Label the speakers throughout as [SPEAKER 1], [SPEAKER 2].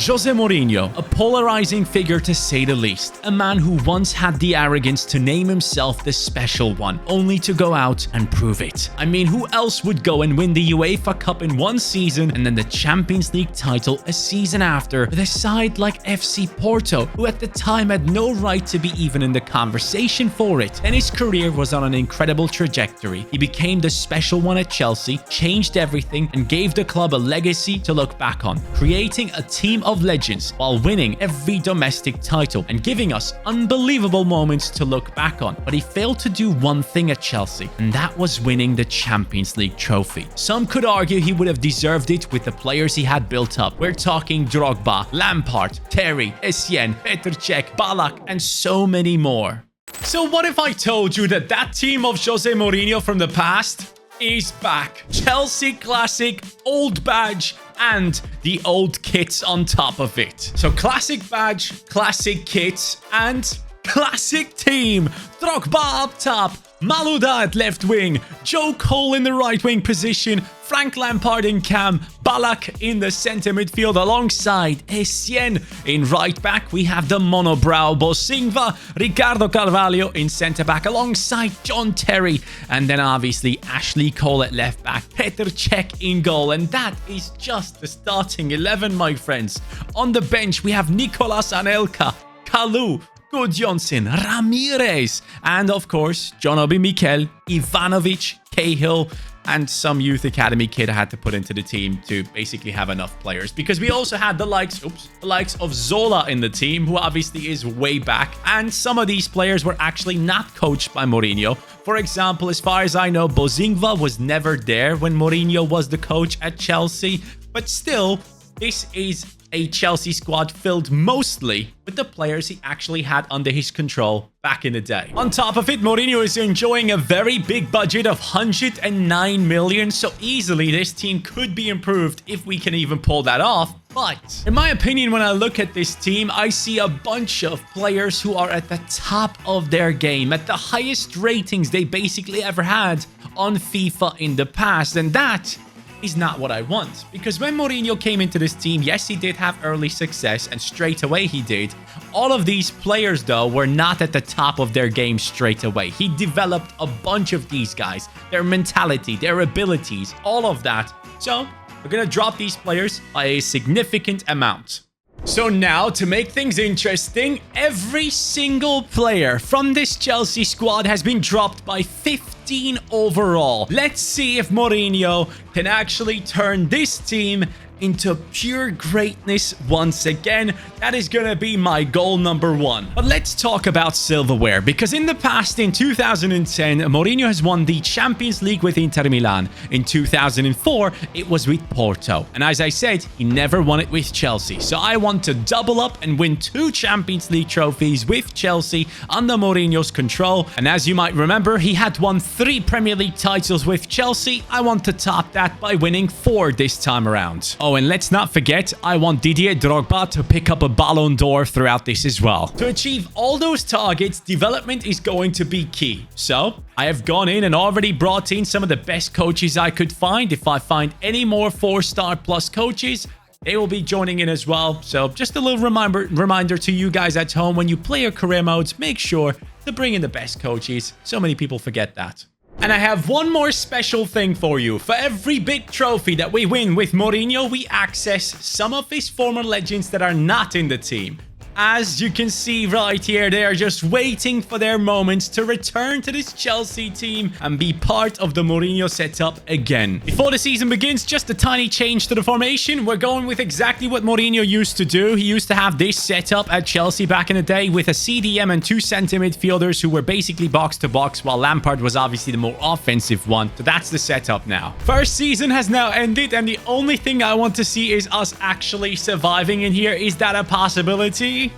[SPEAKER 1] Jose Mourinho, a polarizing figure to say the least, a man who once had the arrogance to name himself the special one, only to go out and prove it. I mean, who else would go and win the UEFA Cup in one season and then the Champions League title a season after with a side like FC Porto, who at the time had no right to be even in the conversation for it? And his career was on an incredible trajectory. He became the special one at Chelsea, changed everything, and gave the club a legacy to look back on, creating a team of legends while winning every domestic title and giving us unbelievable moments to look back on. But he failed to do one thing at Chelsea, and that was winning the Champions League trophy. Some could argue he would have deserved it with the players he had built up. We're talking Drogba, Lampard, Terry, Essien, Petr Cech, Ballack, and so many more. So what if I told you that that team of Jose Mourinho from the past is back? Chelsea classic, old badge, and the old kits on top of it. So classic badge, classic kits, and classic team. Drogba up top, Malouda at left wing, Joe Cole in the right wing position, Frank Lampard in cam, Ballack in the centre midfield alongside Essien. In right back, we have the monobrow Bosingva, Ricardo Carvalho in centre back alongside John Terry, and then obviously Ashley Cole at left back, Petr Cech in goal, and that is just the starting 11, my friends. On the bench, we have Nicolas Anelka, Kalou, Gudjonsson, Ramirez, and of course, John Obi Mikel, Ivanovic, Cahill, and some youth academy kid I had to put into the team to basically have enough players, because we also had the likes of Zola in the team, who obviously is way back, and some of these players were actually not coached by Mourinho. For example, as far as I know, Bosingva was never there when Mourinho was the coach at Chelsea, but still, this is a Chelsea squad filled mostly with the players he actually had under his control back in the day. On top of it, Mourinho is enjoying a very big budget of 109 million, so easily this team could be improved if we can even pull that off. But in my opinion, when I look at this team, I see a bunch of players who are at the top of their game, at the highest ratings they basically ever had on FIFA in the past, and that is not what I want. Because when Mourinho came into this team, yes, he did have early success, and straight away he did. All of these players, though, were not at the top of their game straight away. He developed a bunch of these guys, their mentality, their abilities, all of that. So we're gonna drop these players by a significant amount. So now, to make things interesting, every single player from this Chelsea squad has been dropped by 15 overall. Let's see if Mourinho can actually turn this team into pure greatness once again. That is gonna be my goal number one. But let's talk about silverware, because in the past, in 2010, Mourinho has won the Champions League with Inter Milan. In 2004, it was with Porto. And as I said, he never won it with Chelsea. So I want to double up and win 2 Champions League trophies with Chelsea under Mourinho's control. And as you might remember, he had won 3 Premier League titles with Chelsea. I want to top that by winning 4 this time around. Oh, and let's not forget, I want Didier Drogba to pick up a Ballon d'Or throughout this as well. To achieve all those targets, development is going to be key. So I have gone in and already brought in some of the best coaches I could find. If I find any more 4-star plus coaches, they will be joining in as well. So just a little reminder to you guys at home, when you play your career modes, make sure to bring in the best coaches. So many people forget that. And I have one more special thing for you. For every big trophy that we win with Mourinho, we access some of his former legends that are not in the team. As you can see right here, they are just waiting for their moments to return to this Chelsea team and be part of the Mourinho setup again. Before the season begins, just a tiny change to the formation. We're going with exactly what Mourinho used to do. He used to have this setup at Chelsea back in the day with a CDM and 2 center midfielders who were basically box to box, while Lampard was obviously the more offensive one. So that's the setup now. First season has now ended, and the only thing I want to see is us actually surviving in here. Is that a possibility?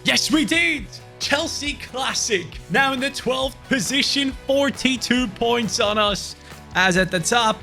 [SPEAKER 1] Yes, we did! Chelsea Classic. Now in the 12th position, 42 points on us. As at the top,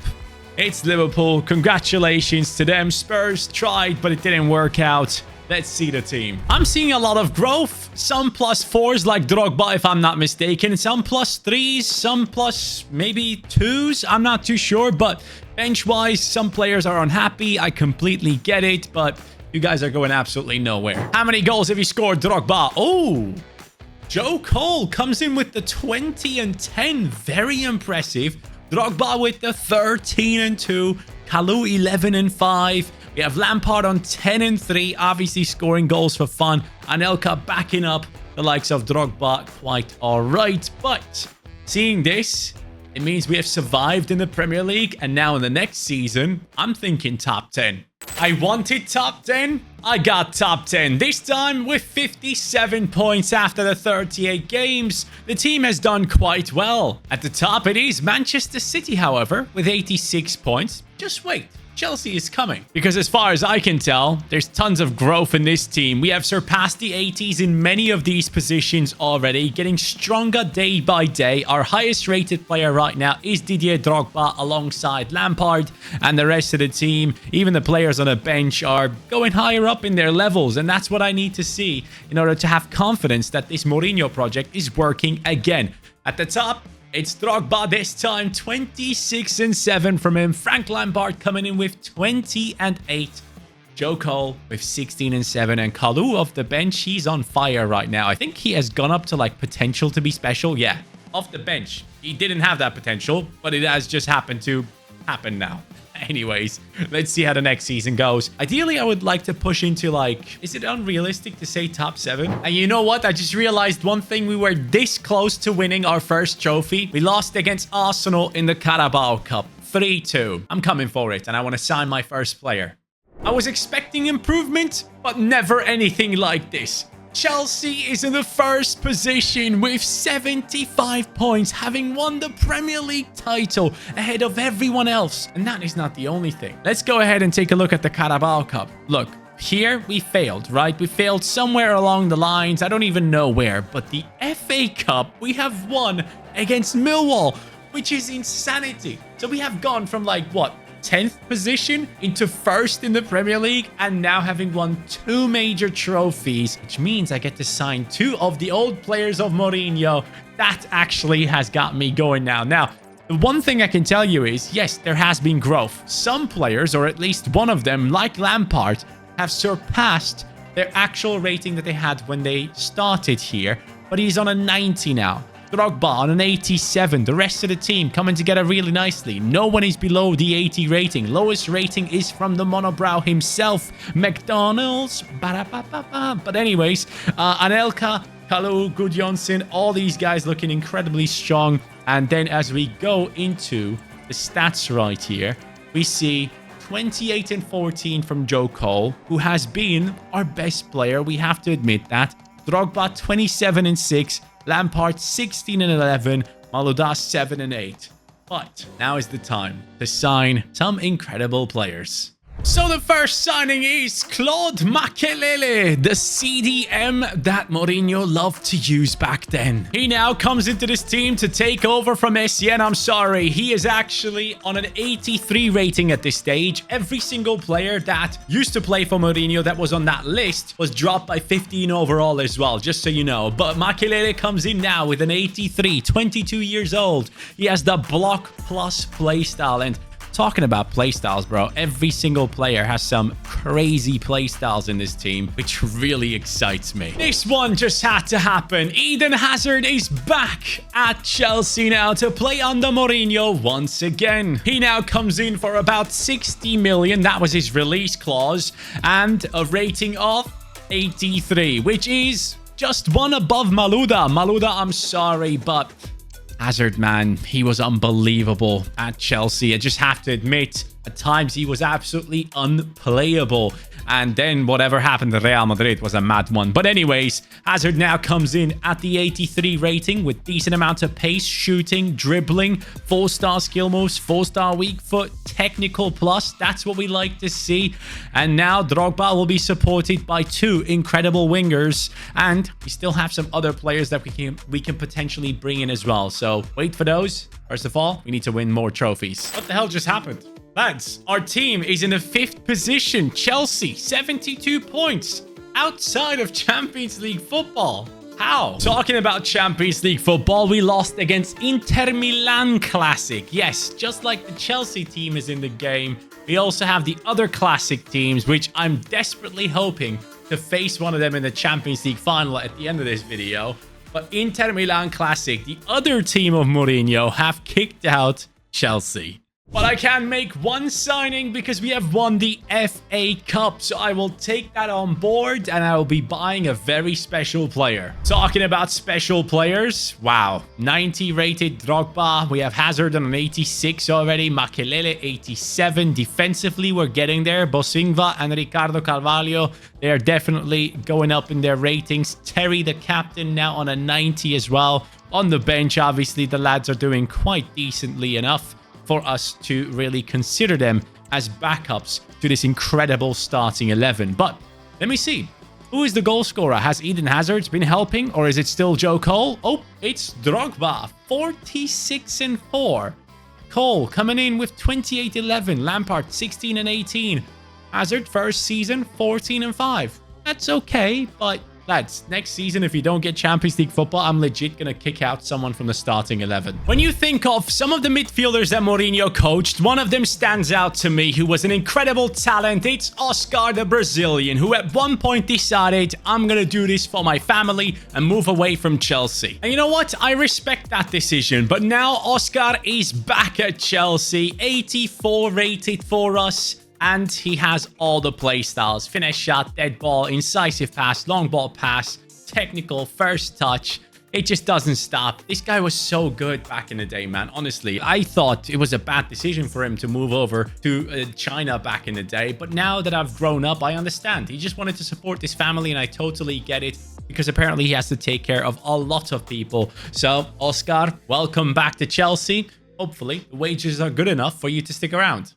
[SPEAKER 1] it's Liverpool. Congratulations to them. Spurs tried, but it didn't work out. Let's see the team. I'm seeing a lot of growth. Some +4s like Drogba, if I'm not mistaken. Some +3s, some plus maybe 2s. I'm not too sure, but bench-wise, some players are unhappy. I completely get it, but You guys are going absolutely nowhere. How many goals have you scored, Drogba? Oh, Joe Cole comes in with the 20 and 10. Very impressive. Drogba with the 13 and 2. Kalou 11 and 5. We have Lampard on 10 and 3. Obviously scoring goals for fun. Anelka backing up the likes of Drogba. Quite all right. But seeing this, it means we have survived in the Premier League. And now in the next season, I'm thinking top 10. I wanted top 10. I got top 10. This time with 57 points after the 38 games. The team has done quite well. At the top it is Manchester City, however, with 86 points. Just wait. Chelsea is coming. Because as far as I can tell, there's tons of growth in this team. We have surpassed the 80s in many of these positions already, getting stronger day by day. Our highest rated player right now is Didier Drogba alongside Lampard, and the rest of the team, even the players on the bench, are going higher up in their levels, and that's what I need to see in order to have confidence that this Mourinho project is working again. At the top, it's Drogba this time, 26 and 7 from him. Frank Lampard coming in with 20 and 8. Joe Cole with 16 and 7. And Kalou off the bench, he's on fire right now. I think he has gone up to like potential to be special. Yeah, off the bench. He didn't have that potential, but it has just happened to happen now. Anyways, let's see how the next season goes. Ideally, I would like to push into like, is it unrealistic to say top 7? And you know what? I just realized one thing. We were this close to winning our first trophy. We lost against Arsenal in the Carabao Cup. 3-2. I'm coming for it, and I want to sign my first player. I was expecting improvement, but never anything like this. Chelsea is in the first position with 75 points, having won the Premier League title ahead of everyone else. And that is not the only thing. Let's go ahead and take a look at the Carabao Cup. Look, here we failed, right? We failed somewhere along the lines. I don't even know where. But the FA Cup, we have won against Millwall, which is insanity. So we have gone from like, what? 10th position into first in the Premier League, and now having won 2 major trophies, which means I get to sign 2 of the old players of Mourinho. That actually has got me going now. Now, the one thing I can tell you is, yes, there has been growth. Some players, or at least one of them, like Lampard, have surpassed their actual rating that they had when they started here, but he's on a 90 now. Drogba on an 87. The rest of the team coming together really nicely. No one is below the 80 rating. Lowest rating is from the monobrow himself, McDonald's. But anyways, Anelka, Kalou, Gudjonsson, all these guys looking incredibly strong. And then as we go into the stats right here, we see 28 and 14 from Joe Cole, who has been our best player. We have to admit that. Drogba 27 and 6. Lampard 16 and 11, Malouda 7 and 8. But now is the time to sign some incredible players. So the first signing is Claude Makelele, the CDM that Mourinho loved to use back then. He now comes into this team to take over from Essien. I'm sorry, he is actually on an 83 rating at this stage. Every single player that used to play for Mourinho that was on that list was dropped by 15 overall as well, just so you know. But Makelele comes in now with an 83, 22 years old. He has the block plus playstyle, and talking about playstyles, bro, every single player has some crazy playstyles in this team, which really excites me. This one just had to happen. Eden Hazard is back at Chelsea now to play under Mourinho once again. He now comes in for about 60 million. That was his release clause, and a rating of 83, which is just one above Malouda. Malouda, I'm sorry, but Hazard, man, he was unbelievable at Chelsea. I just have to admit, at times he was absolutely unplayable. And then whatever happened to Real Madrid was a mad one. But anyways, Hazard now comes in at the 83 rating with decent amount of pace, shooting, dribbling, 4-star skill moves, 4-star weak foot, technical plus. That's what we like to see. And now Drogba will be supported by 2 incredible wingers. And we still have some other players that we can potentially bring in as well. So wait for those. First of all, we need to win more trophies. What the hell just happened? Lads, our team is in the 5th position. Chelsea, 72 points. Outside of Champions League football. How? Talking about Champions League football, we lost against Inter Milan Classic. Yes, just like the Chelsea team is in the game, We also have the other classic teams, which I'm desperately hoping to face one of them in the Champions League final at the end of this video. But Inter Milan Classic, the other team of Mourinho, have kicked out Chelsea. But I can make one signing because we have won the FA Cup. So I will take that on board and I will be buying a very special player. Talking about special players. Wow. 90 rated Drogba. We have Hazard on an 86 already. Makelele 87. Defensively, we're getting there. Bosingva and Ricardo Carvalho. They are definitely going up in their ratings. Terry, the captain, now on a 90 as well. On the bench, obviously, the lads are doing quite decently enough for us to really consider them as backups to this incredible starting 11. But let me see. Who is the goal scorer? Has Eden Hazard been helping, or is it still Joe Cole? Oh, it's Drogba. 46-4. Cole coming in with 28-11. Lampard 16-18. Hazard first season 14-5. That's okay, but lads, next season, if you don't get Champions League football, I'm legit going to kick out someone from the starting 11. When you think of some of the midfielders that Mourinho coached, one of them stands out to me who was an incredible talent. It's Oscar, the Brazilian, who at one point decided, I'm going to do this for my family and move away from Chelsea. And you know what? I respect that decision. But now Oscar is back at Chelsea, 84 rated for us. And he has all the play styles. Finesse shot, dead ball, incisive pass, long ball pass, technical, first touch. It just doesn't stop. This guy was so good back in the day, man. Honestly, I thought it was a bad decision for him to move over to China back in the day. But now that I've grown up, I understand. He just wanted to support his family, and I totally get it. Because apparently he has to take care of a lot of people. So, Oscar, welcome back to Chelsea. Hopefully, the wages are good enough for you to stick around.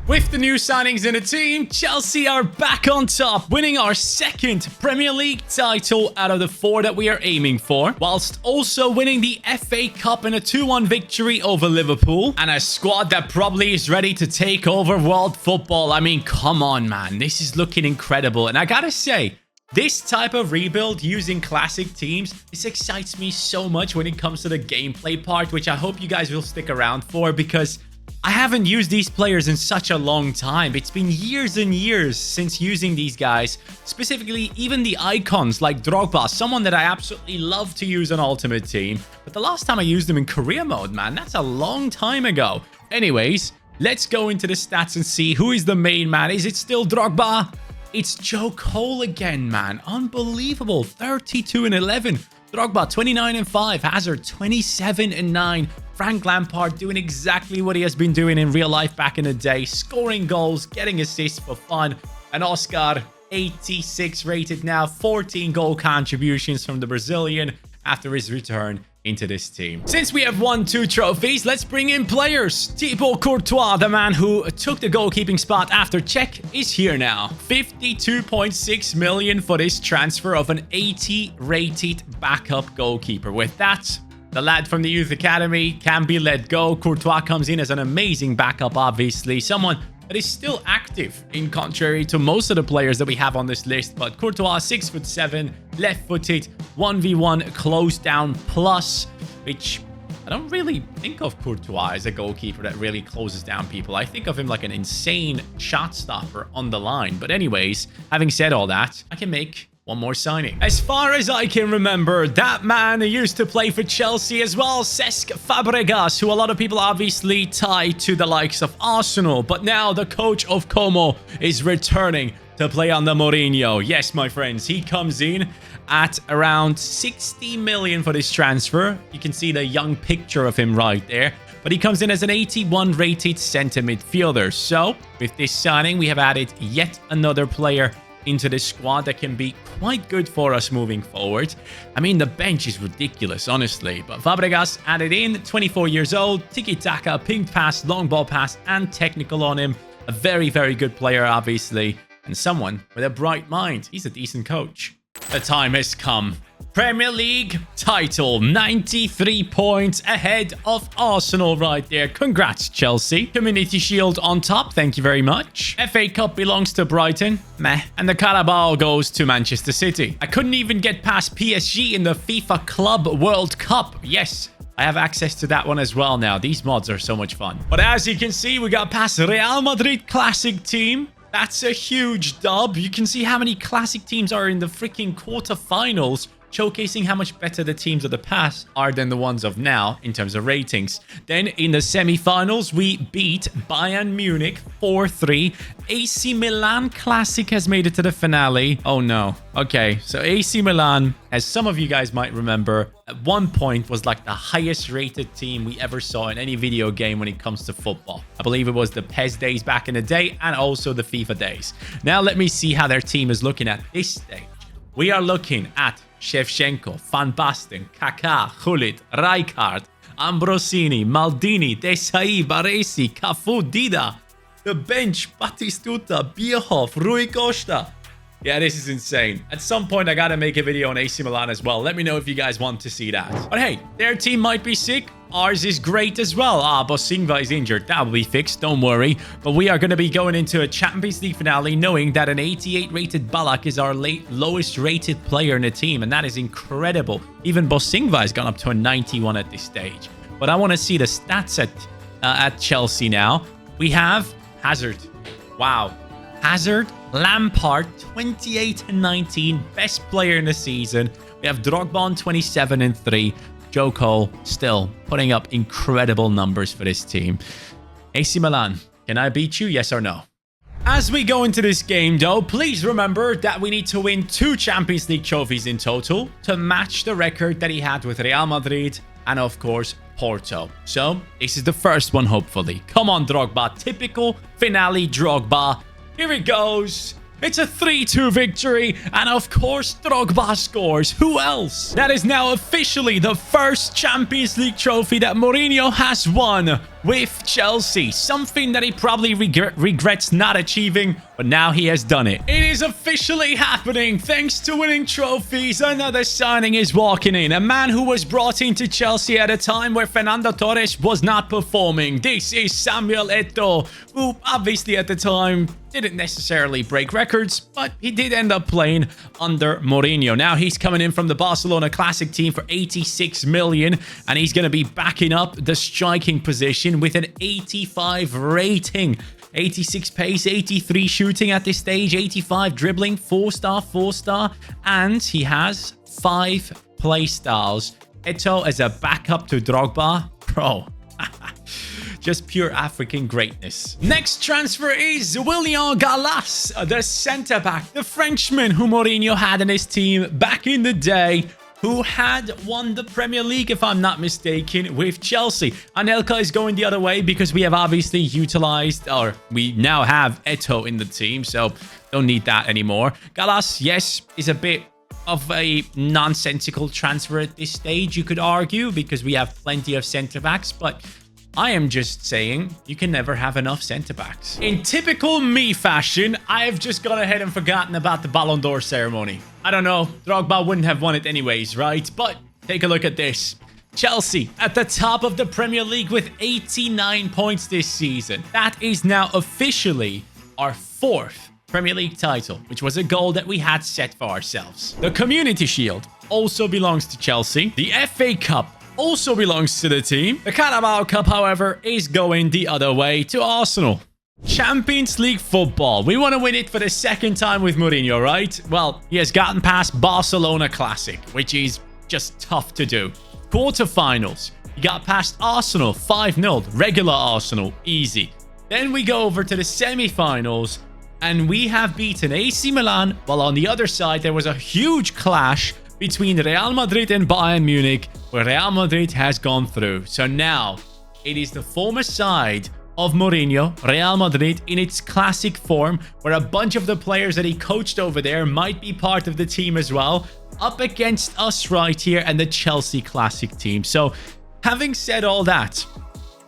[SPEAKER 1] With the new signings in the team, Chelsea are back on top, winning our second Premier League title out of the 4 that we are aiming for, whilst also winning the FA Cup in a 2-1 victory over Liverpool, and a squad that probably is ready to take over world football. I mean, come on, man. This is looking incredible, and I gotta say, this type of rebuild using classic teams, this excites me so much when it comes to the gameplay part, which I hope you guys will stick around for, because I haven't used these players in such a long time. It's been years and years since using these guys. Specifically, even the icons like Drogba, someone that I absolutely love to use on Ultimate Team. But the last time I used him in career mode, man, that's a long time ago. Anyways, let's go into the stats and see who is the main man. Is it still Drogba? It's Joe Cole again, man. Unbelievable. 32-11. Drogba 29-5. Hazard 27-9. Frank Lampard doing exactly what he has been doing in real life back in the day. Scoring goals, getting assists for fun. And Oscar, 86 rated now. 14 goal contributions from the Brazilian after his return into this team. Since we have won 2 trophies, let's bring in players. Thibaut Courtois, the man who took the goalkeeping spot after Cech, is here now. 52.6 million for this transfer of an 80 rated backup goalkeeper. With that, the lad from the youth academy can be let go. Courtois comes in as an amazing backup, obviously. Someone that is still active, in contrary to most of the players that we have on this list. But Courtois, 6'7", left-footed, 1v1 close down plus, which I don't really think of Courtois as a goalkeeper that really closes down people. I think of him like an insane shot stopper on the line. But anyways, having said all that, I can make one more signing. As far as I can remember, that man used to play for Chelsea as well, Cesc Fabregas, who a lot of people obviously tie to the likes of Arsenal. But now the coach of Como is returning to play under Mourinho. Yes, my friends, he comes in at around 60 million for this transfer. You can see the young picture of him right there. But he comes in as an 81 rated center midfielder. So with this signing, we have added yet another player into this squad that can be quite good for us moving forward. I mean, the bench is ridiculous, honestly. But Fabregas added in, 24 years old, tiki-taka, ping pass, long ball pass, and technical on him. A very, very good player, obviously. And someone with a bright mind. He's a decent coach. The time has come. Premier League title, 93 points ahead of Arsenal right there. Congrats, Chelsea. Community Shield on top, thank you very much. FA Cup belongs to Brighton, meh. And the Carabao goes to Manchester City. I couldn't even get past PSG in the FIFA Club World Cup. Yes, I have access to that one as well now. These mods are so much fun. But as you can see, we got past Real Madrid Classic team. That's a huge dub. You can see how many classic teams are in the freaking quarterfinals, showcasing how much better the teams of the past are than the ones of now in terms of ratings. Then in the semifinals, we beat Bayern Munich 4-3. AC Milan Classic has made it to the finale. Oh no. Okay, so AC Milan, as some of you guys might remember, at one point was like the highest rated team we ever saw in any video game when it comes to football. I believe it was the PES days back in the day and also the FIFA days. Now let me see how their team is looking at this stage. We are looking at Shevchenko, Van Basten, Kaká, Gullit, Rijkaard, Ambrosini, Maldini, Desailly, Baresi, Cafu, Dida. The bench, Batistuta, Bierhoff, Rui Costa. Yeah, this is insane. At some point, I gotta make a video on AC Milan as well. Let me know if you guys want to see that. But hey, their team might be sick. Ours is great as well. Bosingva is injured. That will be fixed. Don't worry. But we are going to be going into a Champions League finale knowing that an 88 rated Ballack is our lowest rated player in the team. And that is incredible. Even Bosingva has gone up to a 91 at this stage. But I want to see the stats at Chelsea now. We have Hazard. Wow. Hazard, Lampard, 28 and 19. Best player in the season. We have Drogba on 27 and 3. Joe Cole still putting up incredible numbers for this team. AC Milan, can I beat you? Yes or no? As we go into this game, though, please remember that we need to win 2 Champions League trophies in total to match the record that he had with Real Madrid and, of course, Porto. So, this is the first one, hopefully. Come on, Drogba. Typical finale Drogba. Here it goes. It's a 3-2 victory, and of course, Drogba scores. Who else? That is now officially the first Champions League trophy that Mourinho has won with Chelsea. Something that he probably regrets not achieving, but now he has done it. It is officially happening. Thanks to winning trophies, another signing is walking in. A man who was brought into Chelsea at a time where Fernando Torres was not performing. This is Samuel Eto'o, who obviously at the time didn't necessarily break records, but he did end up playing under Mourinho. Now he's coming in from the Barcelona Classic team for 86 million, and he's going to be backing up the striking position with an 85 rating. 86 pace, 83 shooting at this stage, 85 dribbling, 4-star, and he has 5 play styles. Eto'o as a backup to Drogba. Bro. Just pure African greatness. Next transfer is Willian Gallas, the centre-back, the Frenchman who Mourinho had in his team back in the day, who had won the Premier League, if I'm not mistaken, with Chelsea. Anelka is going the other way because we have obviously utilized, or we now have Eto'o in the team, so don't need that anymore. Gallas, yes, is a bit of a nonsensical transfer at this stage, you could argue, because we have plenty of centre-backs, but I am just saying you can never have enough centre-backs. In typical me fashion, I have just gone ahead and forgotten about the Ballon d'Or ceremony. I don't know, Drogba wouldn't have won it anyways, right? But take a look at this. Chelsea at the top of the Premier League with 89 points this season. That is now officially our 4th Premier League title, which was a goal that we had set for ourselves. The Community Shield also belongs to Chelsea. The FA Cup also belongs to the team. The Carabao Cup, however, is going the other way to Arsenal. Champions League football. We want to win it for the 2nd time with Mourinho, right? Well, he has gotten past Barcelona Classic, which is just tough to do. Quarterfinals. He got past Arsenal 5-0. Regular Arsenal. Easy. Then we go over to the semi-finals, and we have beaten AC Milan, while on the other side, there was a huge clash between Real Madrid and Bayern Munich, where Real Madrid has gone through. So now, it is the former side of Mourinho, Real Madrid, in its classic form, where a bunch of the players that he coached over there might be part of the team as well, up against us right here and the Chelsea Classic team. So, having said all that,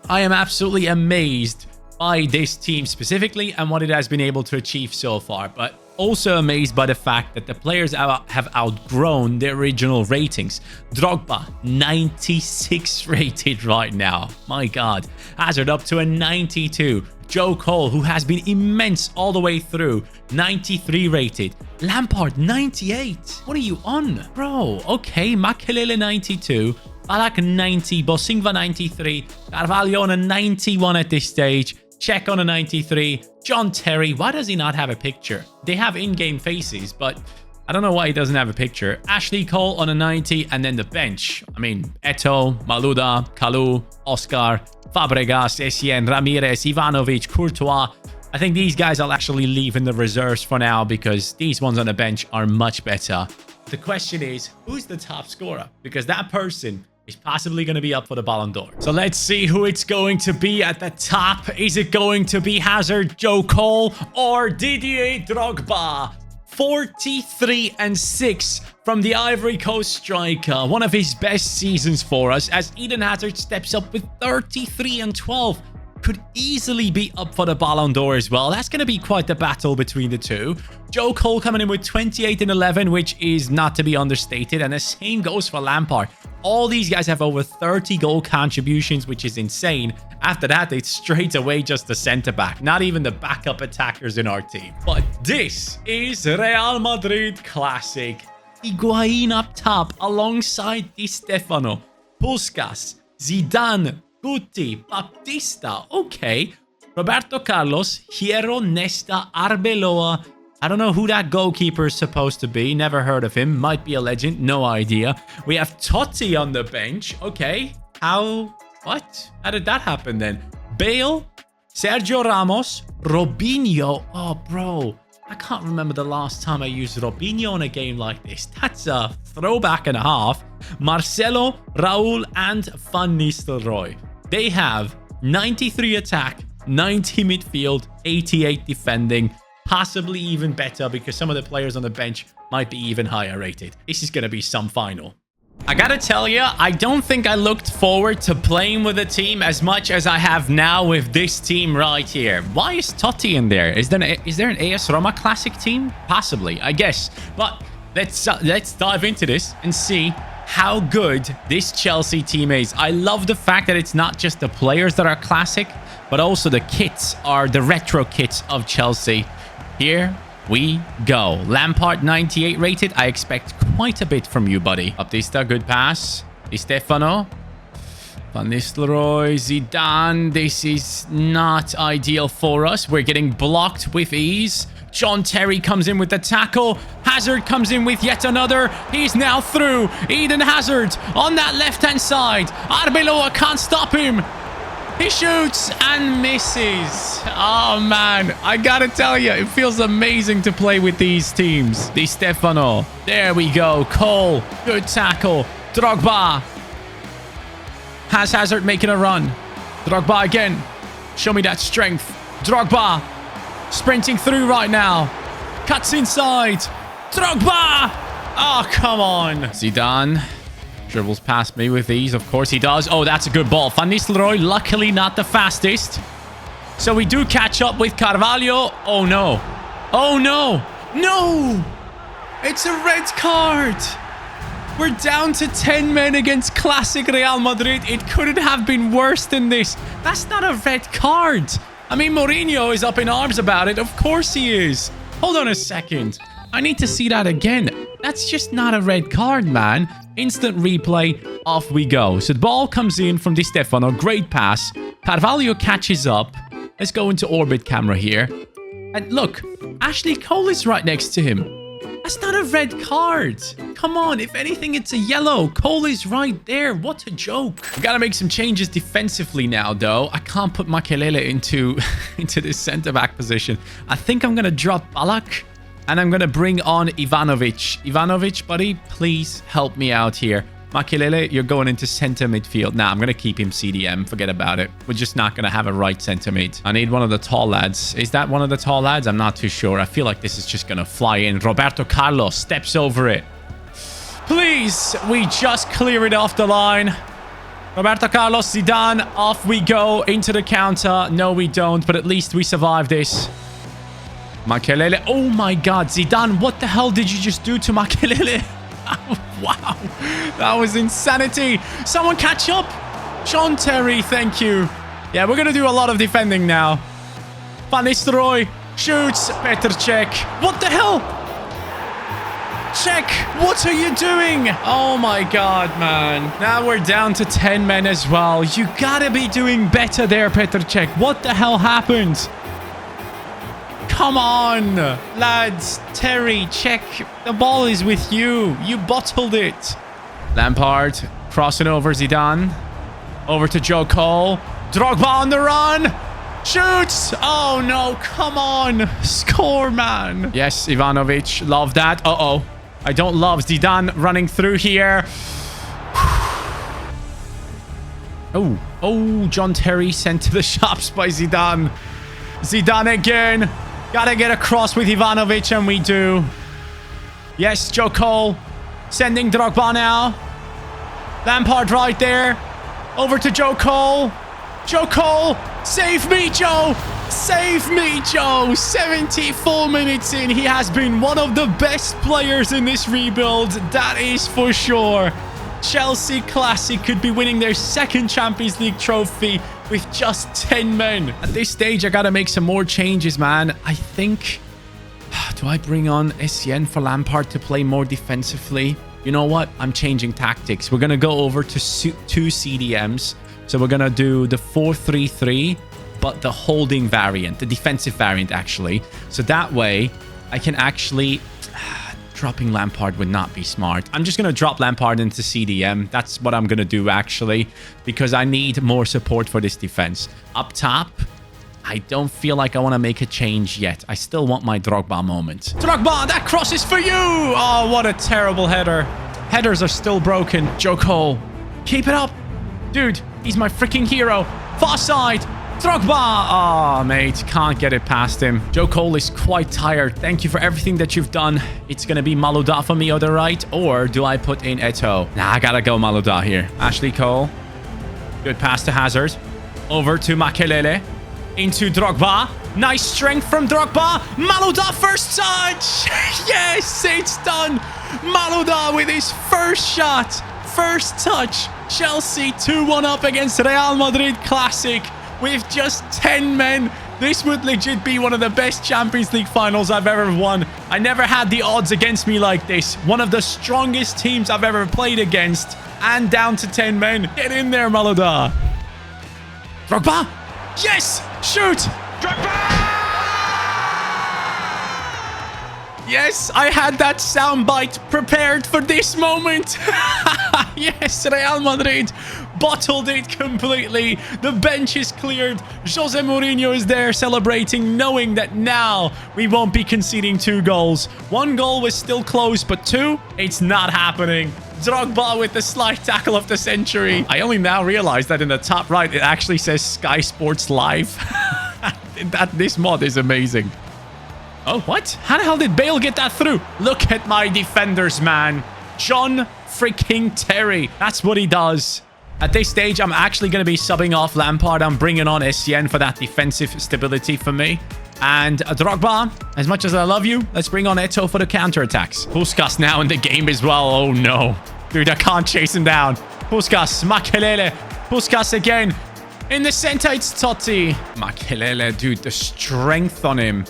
[SPEAKER 1] I am absolutely amazed by this team specifically and what it has been able to achieve so far, but also amazed by the fact that the players have outgrown their original ratings. Drogba, 96 rated right now. My God. Hazard up to a 92. Joe Cole, who has been immense all the way through, 93 rated. Lampard, 98. What are you on? Bro, okay. Makelele, 92. Ballack 90, Bosingva 93, Carvalho on a 91 at this stage, Cech on a 93, John Terry. Why does he not have a picture? They have in-game faces, but I don't know why he doesn't have a picture. Ashley Cole on a 90, and then the bench. I mean, Eto'o, Malouda, Kalou, Oscar, Fabregas, Essien, Ramirez, Ivanovic, Courtois. I think these guys I'll actually leave in the reserves for now because these ones on the bench are much better. The question is, who's the top scorer? Because that person is possibly going to be up for the Ballon d'Or. So let's see who it's going to be at the top. Is it going to be Hazard, Joe Cole, or Didier Drogba? 43-6 from the Ivory Coast striker. One of his best seasons for us as Eden Hazard steps up with 33-12. Could easily be up for the Ballon d'Or as well. That's going to be quite the battle between the two. Joe Cole coming in with 28-11, which is not to be understated. And the same goes for Lampard. All these guys have over 30 goal contributions, which is insane. After that, it's straight away just the centre-back. Not even the backup attackers in our team. But this is Real Madrid Classic. Higuain up top alongside Di Stefano, Puskas, Zidane, Guti, Baptista. Okay. Roberto Carlos, Hierro, Nesta, Arbeloa. I don't know who that goalkeeper is supposed to be. Never heard of him. Might be a legend. No idea. We have Totti on the bench. Okay. What? How did that happen then? Bale, Sergio Ramos, Robinho. Oh, bro. I can't remember the last time I used Robinho in a game like this. That's a throwback and a half. Marcelo, Raul, and Van Nistelrooy. They have 93 attack, 90 midfield, 88 defending. Possibly even better because some of the players on the bench might be even higher rated. This is going to be some final. I gotta tell you, I don't think I looked forward to playing with a team as much as I have now with this team right here. Why is Totti in there? Is there an AS Roma Classic team? Possibly, I guess. But let's dive into this and see how good this Chelsea team is. I love the fact that it's not just the players that are classic, but also the kits are the retro kits of Chelsea. Here we go. Lampard 98 rated. I expect quite a bit from you, buddy. Baptista, good pass. Di Stefano. Van Nistelrooy, Zidane. This is not ideal for us. We're getting blocked with ease. John Terry comes in with the tackle. Hazard comes in with yet another. He's now through. Eden Hazard on that left-hand side. Arbeloa can't stop him. He shoots and misses. Oh, man. I gotta tell you, it feels amazing to play with these teams. Di Stefano. There we go. Cole. Good tackle. Drogba. Has Hazard making a run. Drogba again. Show me that strength. Drogba. Sprinting through right now. Cuts inside. Drogba. Oh, come on. Zidane. Dribbles past me with ease. Of course he does. Oh, that's a good ball. Van Nistelrooy, luckily not the fastest. So we do catch up with Carvalho. Oh, no. Oh, no. No. It's a red card. We're down to 10 men against classic Real Madrid. It couldn't have been worse than this. That's not a red card. I mean, Mourinho is up in arms about it. Of course he is. Hold on a second. I need to see that again. That's just not a red card, man. Instant replay. Off we go. So the ball comes in from Di Stefano. Great pass. Carvalho catches up. Let's go into orbit camera here. And look, Ashley Cole is right next to him. That's not a red card. Come on. If anything, it's a yellow. Cole is right there. What a joke. We gotta make some changes defensively now, though. I can't put Makelele into this centre-back position. I think I'm gonna drop Ballack. And I'm going to bring on Ivanovic. Ivanovic, buddy, please help me out here. Makelele, you're going into center midfield. Nah, I'm going to keep him CDM. Forget about it. We're just not going to have a right center mid. I need one of the tall lads. Is that one of the tall lads? I'm not too sure. I feel like this is just going to fly in. Roberto Carlos steps over it. Please, we just clear it off the line. Roberto Carlos, Zidane, off we go into the counter. No, we don't, but at least we survive this. Makelele. Oh my god, Zidane, what the hell did you just do to Makelele? Wow, that was insanity. Someone catch up. John Terry, thank you. Yeah, we're going to do a lot of defending now. Van Nistelrooy shoots. Petr Cech. What the hell? Cech, what are you doing? Oh my god, man. Now we're down to 10 men as well. You gotta be doing better there, Petr Cech. What the hell happened? Come on, lads. Terry, Cech, the ball is with you. You bottled it. Lampard crossing over Zidane. Over to Joe Cole. Drogba on the run. Shoots! Oh no, come on. Score, man. Yes, Ivanovic. Love that. Uh-oh. I don't love Zidane running through here. Oh, John Terry sent to the shops by Zidane. Zidane again. Gotta get across with Ivanovic, and we do. Yes, Joe Cole. Sending Drogba now. Lampard right there. Over to Joe Cole. Joe Cole. Save me, Joe. Save me, Joe. 74 minutes in. He has been one of the best players in this rebuild. That is for sure. Chelsea Classic could be winning their second Champions League trophy with just 10 men. At this stage, I gotta make some more changes, man. I think... Do I bring on Essien for Lampard to play more defensively? You know what? I'm changing tactics. We're gonna go over to 2 CDMs. So we're gonna do the 4-3-3, but the holding variant, the defensive variant, actually. So that way, I can actually... Dropping Lampard would not be smart. I'm just going to drop Lampard into CDM. That's what I'm going to do, actually, because I need more support for this defense. Up top, I don't feel like I want to make a change yet. I still want my Drogba moment. Drogba, that cross is for you! Oh, what a terrible header. Headers are still broken. Joe Cole, keep it up. Dude, he's my freaking hero. Far side. Drogba! Oh, mate, can't get it past him. Joe Cole is quite tired. Thank you for everything that you've done. It's going to be Malouda for me on the right, or do I put in Eto'o? Nah, I gotta go Malouda here. Ashley Cole. Good pass to Hazard. Over to Makelele. Into Drogba. Nice strength from Drogba. Malouda first touch! Yes, it's done! Malouda with his first shot. First touch. Chelsea 2-1 up against Real Madrid Classic. With just 10 men, this would legit be one of the best Champions League finals I've ever won. I never had the odds against me like this. One of the strongest teams I've ever played against. And down to 10 men. Get in there, Malouda. Drogba. Yes! Shoot! Drogba! Yes, I had that soundbite prepared for this moment. Yes, Real Madrid bottled it completely. The bench is cleared. Jose Mourinho is there celebrating, knowing that now we won't be conceding 2 goals. 1 goal was still close, but 2, it's not happening. Drogba with the slight tackle of the century. I only now realized that in the top right, it actually says CaniSports Live. This mod is amazing. Oh, what? How the hell did Bale get that through? Look at my defenders, man. John freaking Terry. That's what he does. At this stage, I'm actually going to be subbing off Lampard. I'm bringing on Essien for that defensive stability for me. And Drogba, as much as I love you, let's bring on Eto'o for the counterattacks. Puskas now in the game as well. Oh, no. Dude, I can't chase him down. Puskas, Makelele. Puskas again. In the center, it's Totti. Makelele, dude, the strength on him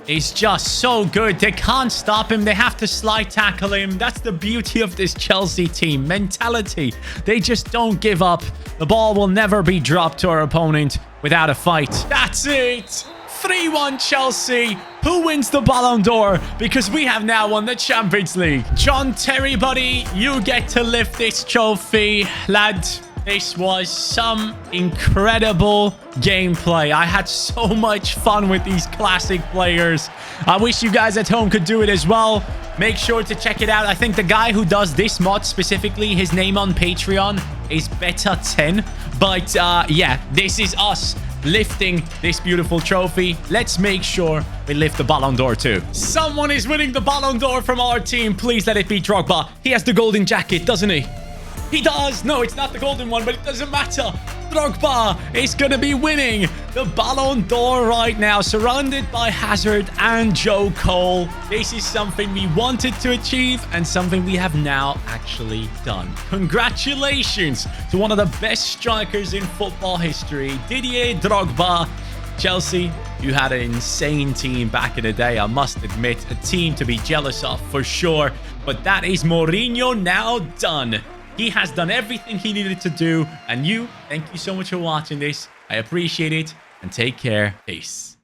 [SPEAKER 1] is just so good. They can't stop him. They have to slide tackle him. That's the beauty of this Chelsea team. Mentality. They just don't give up. The ball will never be dropped to our opponent without a fight. That's it. 3-1 Chelsea. Who wins the Ballon d'Or? Because we have now won the Champions League. John Terry, buddy, you get to lift this trophy. Lad, this was some incredible gameplay. I had so much fun with these classic players. I wish you guys at home could do it as well. Make sure to check it out. I think the guy who does this mod specifically, his name on Patreon is Beta10. But yeah, this is us lifting this beautiful trophy. Let's make sure we lift the Ballon d'Or too. Someone is winning the Ballon d'Or from our team. Please let it be Drogba. He has the golden jacket, doesn't he? He does. No, it's not the golden one, but it doesn't matter. Drogba is going to be winning the Ballon d'Or right now, surrounded by Hazard and Joe Cole. This is something we wanted to achieve and something we have now actually done. Congratulations to one of the best strikers in football history, Didier Drogba. Chelsea, You had an insane team back in the day, I must admit. A team to be jealous of for sure. But that is Mourinho now done. He has done everything he needed to do. And thank you so much for watching this. I appreciate it. And take care. Peace.